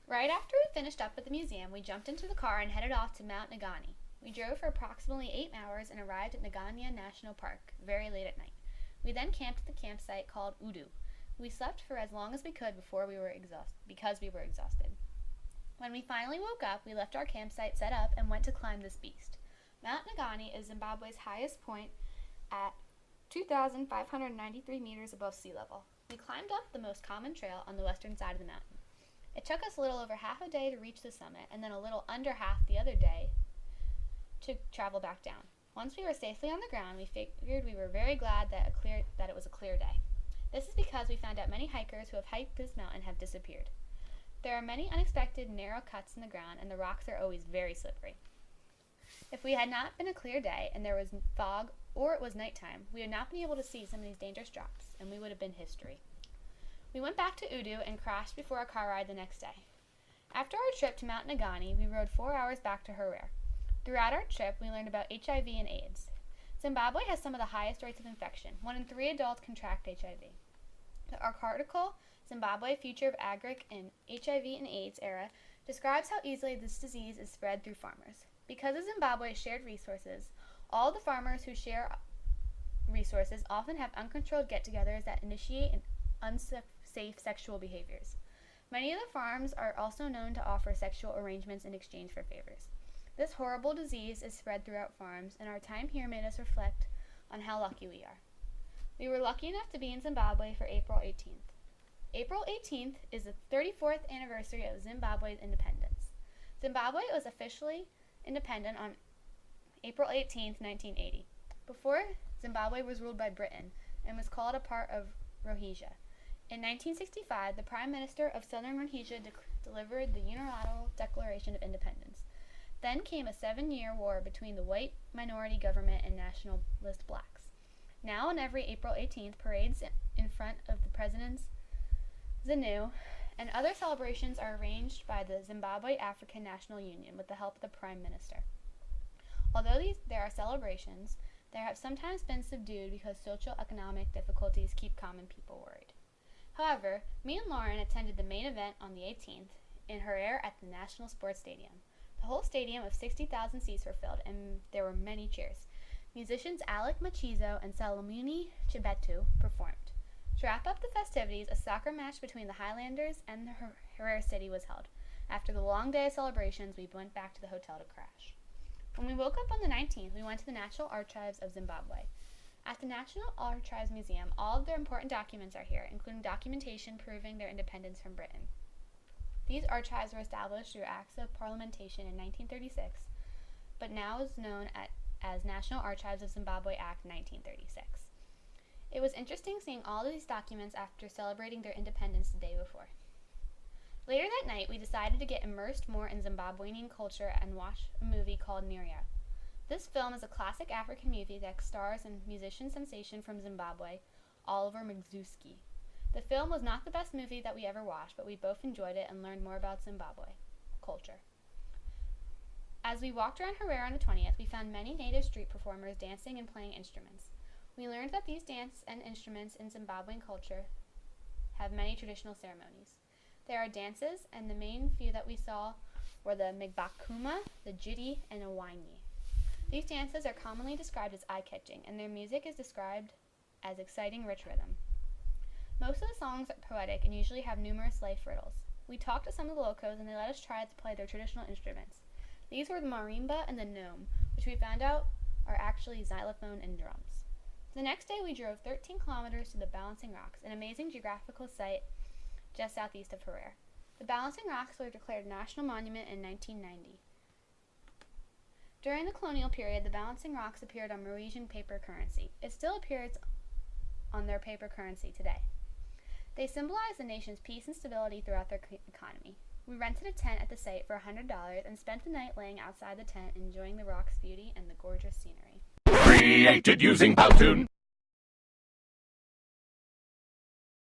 Right after we finished up at the museum, we jumped into the car and headed off to Mount Ngani. We drove for approximately 8 hours and arrived at Ngania National Park very late at night. We then camped at the campsite called Udu. We slept for as long as we could because we were exhausted. When we finally woke up, we left our campsite set up and went to climb this beast. Mount Ngani is Zimbabwe's highest point at 2,593 meters above sea level. We climbed up the most common trail on the western side of the mountain. It took us a little over half a day to reach the summit, and then a little under half the other day to travel back down. Once we were safely on the ground, we figured we were very glad that it was a clear day. This is because we found out many hikers who have hiked this mountain have disappeared. There are many unexpected narrow cuts in the ground, and the rocks are always very slippery. If we had not been a clear day and there was fog or it was nighttime, we would not been able to see some of these dangerous drops, and we would have been history. We went back to Udu and crashed before a car ride the next day. After our trip to Mount Ngani, we rode 4 hours back to Harare. Throughout our trip, we learned about HIV and AIDS. Zimbabwe has some of the highest rates of infection. 1 in 3 adults contract HIV. Our article, Zimbabwe, Future of Agric in HIV and AIDS Era, describes how easily this disease is spread through farmers. Because of Zimbabwe's shared resources, all the farmers who share resources often have uncontrolled get-togethers that initiate unsafe sexual behaviors. Many of the farms are also known to offer sexual arrangements in exchange for favors. This horrible disease is spread throughout farms, and our time here made us reflect on how lucky we are. We were lucky enough to be in Zimbabwe for April 18th. April 18th is the 34th anniversary of Zimbabwe's independence. Zimbabwe was officially independent on April 18th, 1980. Before, Zimbabwe was ruled by Britain and was called a part of Rhodesia. In 1965, the Prime Minister of Southern Rhodesia delivered the Unilateral Declaration of Independence. Then came a 7-year war between the white minority government and nationalist blacks. Now, on every April 18th, parades in front of the President's Zanu and other celebrations are arranged by the Zimbabwe African National Union with the help of the Prime Minister. Although there are celebrations, they have sometimes been subdued because socio-economic difficulties keep common people worried. However, me and Lauren attended the main event on the 18th in Harare at the National Sports Stadium. The whole stadium of 60,000 seats were filled, and there were many cheers. Musicians Alec Machizo and Salomoni Chibetu performed. To wrap up the festivities, a soccer match between the Highlanders and the Harare City was held. After the long day of celebrations, we went back to the hotel to crash. When we woke up on the 19th, we went to the National Archives of Zimbabwe. At the National Archives Museum, all of their important documents are here, including documentation proving their independence from Britain. These archives were established through Acts of Parliamentation in 1936, but now is known as National Archives of Zimbabwe Act 1936. It was interesting seeing all of these documents after celebrating their independence the day before. Later that night, we decided to get immersed more in Zimbabwean culture and watch a movie called Niria. This film is a classic African movie that stars a musician sensation from Zimbabwe, Oliver Mzuzki. The film was not the best movie that we ever watched, but we both enjoyed it and learned more about Zimbabwe culture. As we walked around Harare on the 20th, we found many native street performers dancing and playing instruments. We learned that these dance and instruments in Zimbabwean culture have many traditional ceremonies. There are dances, and the main few that we saw were the Migbakuma, the Jiti, and a Wanyi. These dances are commonly described as eye-catching, and their music is described as exciting, rich rhythm. Most of the songs are poetic and usually have numerous life riddles. We talked to some of the locals, and they let us try to play their traditional instruments. These were the marimba and the gnome, which we found out are actually xylophone and drums. The next day, we drove 13 kilometers to the Balancing Rocks, an amazing geographical site just southeast of Harare. The Balancing Rocks were declared a national monument in 1990. During the colonial period, the Balancing Rocks appeared on Rhodesian paper currency. It still appears on their paper currency today. They symbolize the nation's peace and stability throughout their economy. We rented a tent at the site for $100 and spent the night laying outside the tent enjoying the rock's beauty and the gorgeous scenery. Created using Powtoon.